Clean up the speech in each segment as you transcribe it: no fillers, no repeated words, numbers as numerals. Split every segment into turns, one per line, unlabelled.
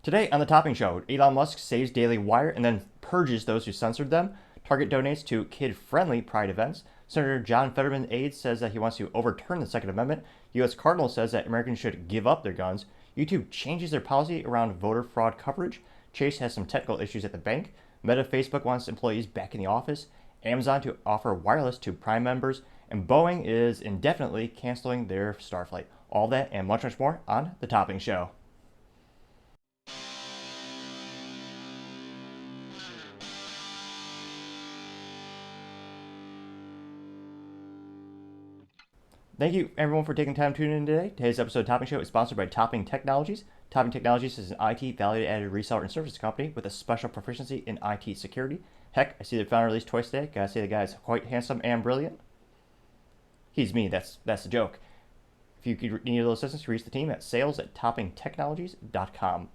Today on the Topping Show, Elon Musk saves Daily Wire and then purges those who censored them. Target donates to kid-friendly Pride events. Senator John Fetterman's aide says that he wants to overturn the Second Amendment. U.S. Cardinal says that Americans should give up their guns. YouTube changes their policy around voter fraud coverage. Chase has some technical issues at the bank. Meta Facebook wants employees back in the office. Amazon to offer wireless to Prime members. And Boeing is indefinitely canceling their Starflight. All that and much, much more on The Topping Show. Thank you, everyone, for taking time to tune in today. Today's episode of Topping Show is sponsored by Topping Technologies. Topping Technologies is an IT value-added reseller and services company with a special proficiency in IT security. Heck, I see the founder released twice today. Gotta say the guy's quite handsome and brilliant. He's me. That's the joke. If you could need a little assistance, reach the team at sales@toppingtechnologies.com.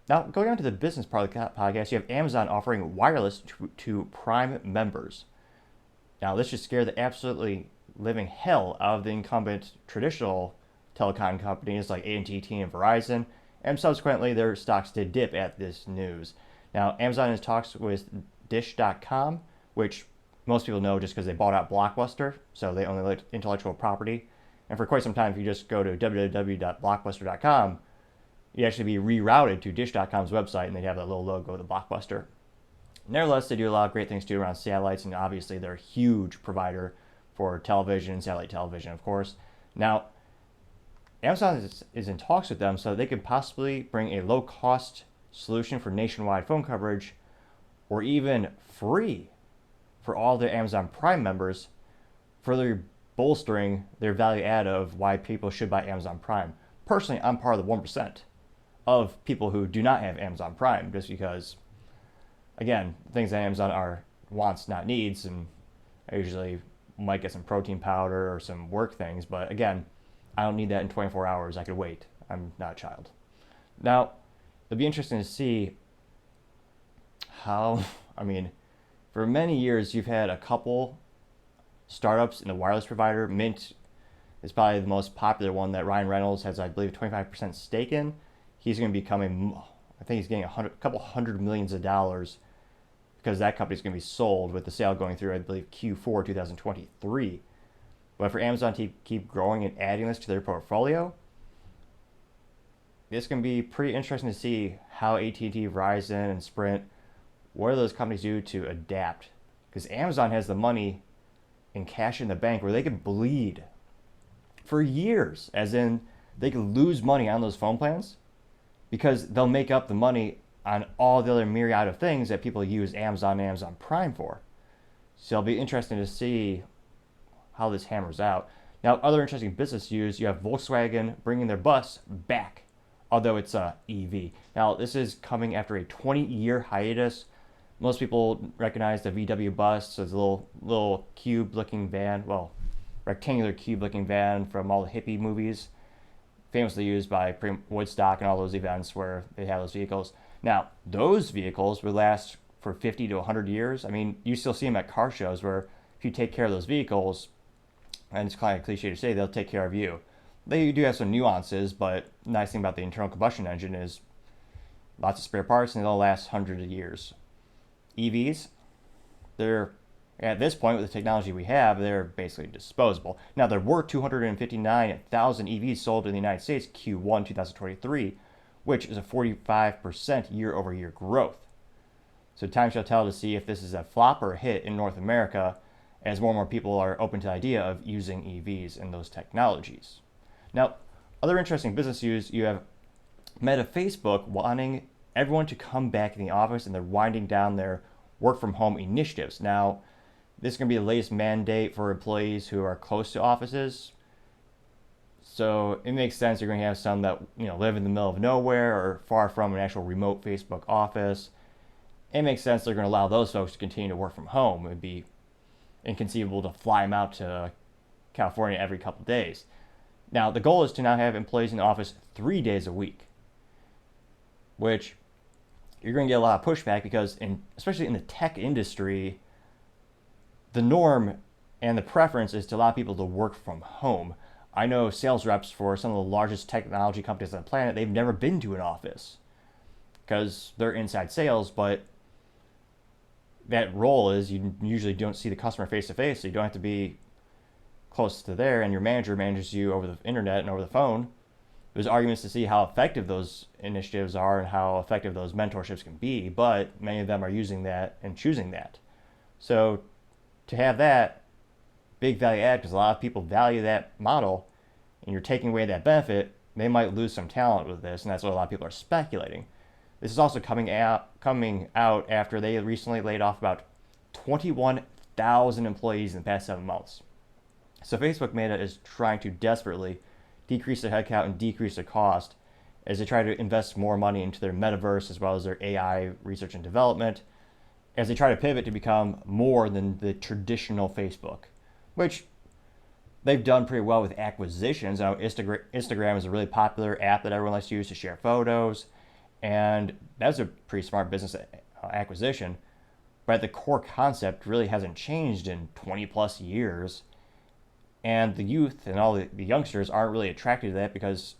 Now, going on to the business part of the podcast, you have Amazon offering wireless to Prime members. Now, this should scare the absolutely living hell out of the incumbent traditional telecom companies like AT&T and Verizon, and subsequently their stocks did dip at this news. Now, Amazon is talks with Dish.com, which most people know just because they bought out Blockbuster, so they own the intellectual property. And for quite some time, if you just go to www.blockbuster.com, you'd actually be rerouted to Dish.com's website, and they'd have that little logo of the Blockbuster. Nevertheless, they do a lot of great things too around satellites, and obviously they're a huge provider for television, satellite television, of course. Now, Amazon is in talks with them so they could possibly bring a low-cost solution for nationwide phone coverage, or even free for all their Amazon Prime members, further bolstering their value add of why people should buy Amazon Prime. Personally, I'm part of the 1% of people who do not have Amazon Prime, just because, again, things that Amazon are wants, not needs, and I usually might get some protein powder or some work things, but again, I don't need that in 24 hours. I could wait. I'm not a child. Now, it'll be interesting to see how, for many years you've had a couple startups in the wireless provider. Mint is probably the most popular one that Ryan Reynolds has, I believe, 25% stake in. He's going to be coming, I think he's getting a couple hundred millions of dollars because that company's going to be sold with the sale going through, I believe, Q4 2023. But for Amazon to keep growing and adding this to their portfolio, it's going to be pretty interesting to see how AT&T, Verizon, and Sprint, what do those companies do to adapt? Because Amazon has the money and cash in the bank where they could bleed for years, as in they could lose money on those phone plans because they'll make up the money on all the other myriad of things that people use Amazon and Amazon Prime for. So it'll be interesting to see how this hammers out. Now, other interesting business news, you have Volkswagen bringing their bus back, although it's a EV. Now, this is coming after a 20-year hiatus. Most people recognize the VW bus as a little cube-looking van, rectangular cube-looking van from all the hippie movies, famously used by Woodstock and all those events where they have those vehicles. Now, those vehicles would last for 50 to 100 years. You still see them at car shows where if you take care of those vehicles, and it's kind of cliche to say, they'll take care of you. They do have some nuances, but the nice thing about the internal combustion engine is lots of spare parts and they'll last hundreds of years. EVs, they're, at this point with the technology we have, they're basically disposable. Now, there were 259,000 EVs sold in the United States Q1 2023, which is a 45% year-over-year growth. So time shall tell to see if this is a flop or a hit in North America, as more and more people are open to the idea of using EVs and those technologies. Now, other interesting business news, you have Meta Facebook wanting everyone to come back in the office, and they're winding down their work from home initiatives. Now, this is going to be the latest mandate for employees who are close to offices. So it makes sense you're going to have some that live in the middle of nowhere or far from an actual remote Facebook office. It makes sense they're going to allow those folks to continue to work from home. It would be inconceivable to fly them out to California every couple of days. Now, the goal is to now have employees in the office 3 days a week, which you're going to get a lot of pushback because, especially in the tech industry, the norm and the preference is to allow people to work from home. I know sales reps for some of the largest technology companies on the planet, they've never been to an office. because they're inside sales, but that role is you usually don't see the customer face to face, so you don't have to be close to there, and your manager manages you over the internet and over the phone. There's arguments to see how effective those initiatives are and how effective those mentorships can be, but many of them are using that and choosing that. So to have that big value add, because a lot of people value that model, and you're taking away that benefit, they might lose some talent with this, and that's what a lot of people are speculating. This is also coming out after they recently laid off about 21,000 employees in the past 7 months. So Facebook Meta is trying to desperately decrease their headcount and decrease their cost as they try to invest more money into their metaverse as well as their AI research and development, as they try to pivot to become more than the traditional Facebook, which they've done pretty well with acquisitions. Now, Instagram is a really popular app that everyone likes to use to share photos, and that's a pretty smart business acquisition. But the core concept really hasn't changed in 20 plus years. And the youth and all the youngsters aren't really attracted to that because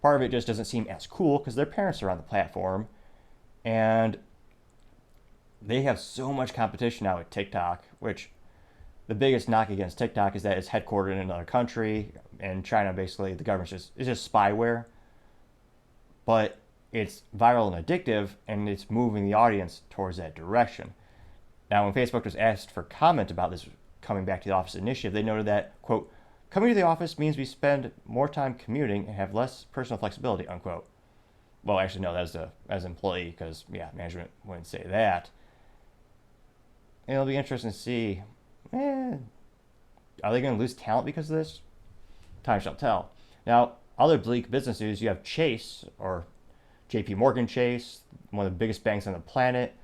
part of it just doesn't seem as cool because their parents are on the platform. And they have so much competition now with TikTok, which the biggest knock against TikTok is that it's headquartered in another country. And China, basically, the government is just spyware. But it's viral and addictive, and it's moving the audience towards that direction. Now, when Facebook was asked for comment about this coming back to the office initiative, they noted that, quote, coming to the office means we spend more time commuting and have less personal flexibility, unquote. Well, actually, no, that's as an employee, because, yeah, management wouldn't say that. And it'll be interesting to see, are they going to lose talent because of this? Time shall tell. Now, other bleak business news, you have Chase, or JP Morgan Chase, one of the biggest banks on the planet.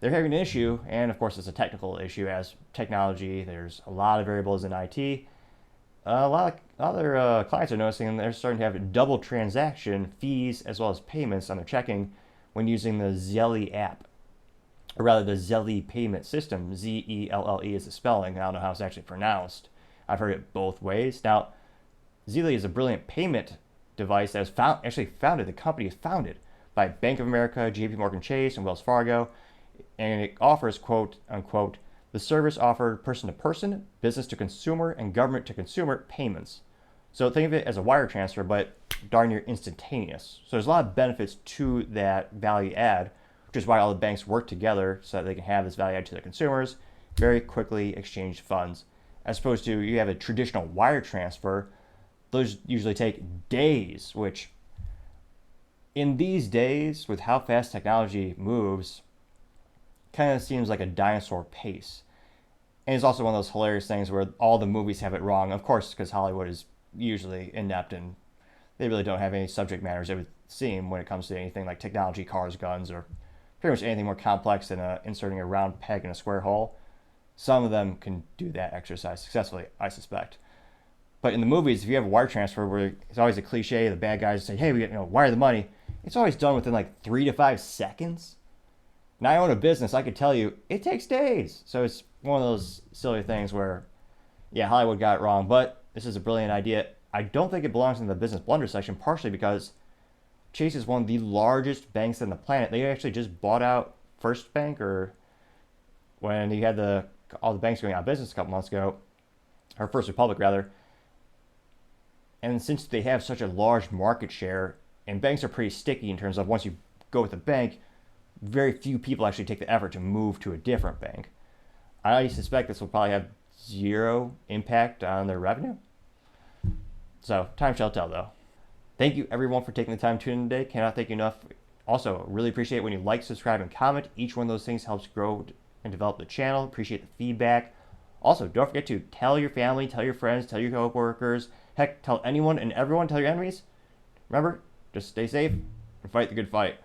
They're having an issue, and of course it's a technical issue as technology. There's a lot of variables in IT. A lot of other clients are noticing they're starting to have double transaction fees as well as payments on their checking when using the Zelle app, or rather the Zelle payment system. Zelle is the spelling. I don't know how it's actually pronounced. I've heard it both ways. Now, Zelle is a brilliant payment device that was the company is founded by Bank of America, JP Morgan Chase, and Wells Fargo. And it offers, quote unquote, the service offered person to person, business to consumer, and government to consumer payments. So think of it as a wire transfer, but darn near instantaneous. So there's a lot of benefits to that value add, which is why all the banks work together so that they can have this value add to their consumers, very quickly exchange funds. As opposed to you have a traditional wire transfer, those usually take days, which in these days, with how fast technology moves, kind of seems like a dinosaur pace. And it's also one of those hilarious things where all the movies have it wrong, of course, because Hollywood is usually inept and they really don't have any subject matters, it would seem, when it comes to anything like technology, cars, guns, or pretty much anything more complex than inserting a round peg in a square hole. Some of them can do that exercise successfully, I suspect. But in the movies, if you have a wire transfer where it's always a cliche, the bad guys say, hey, we wire the money, it's always done within like 3 to 5 seconds. Now I own a business, I could tell you, it takes days. So it's one of those silly things where, yeah, Hollywood got it wrong, but this is a brilliant idea. I don't think it belongs in the business blunder section, partially because Chase is one of the largest banks on the planet. They actually just bought out First Bank, or when you had all the banks going out of business a couple months ago, or First Republic rather. And since they have such a large market share, and banks are pretty sticky in terms of once you go with a bank, very few people actually take the effort to move to a different bank. I suspect this will probably have zero impact on their revenue. So time shall tell, though. Thank you everyone for taking the time to tune in today. Cannot thank you enough. Also, really appreciate it when you like, subscribe, and comment. Each one of those things helps grow and develop the channel. Appreciate the feedback. Also, don't forget to tell your family, tell your friends, tell your coworkers. Heck, tell anyone and everyone, tell your enemies. Remember, just stay safe and fight the good fight.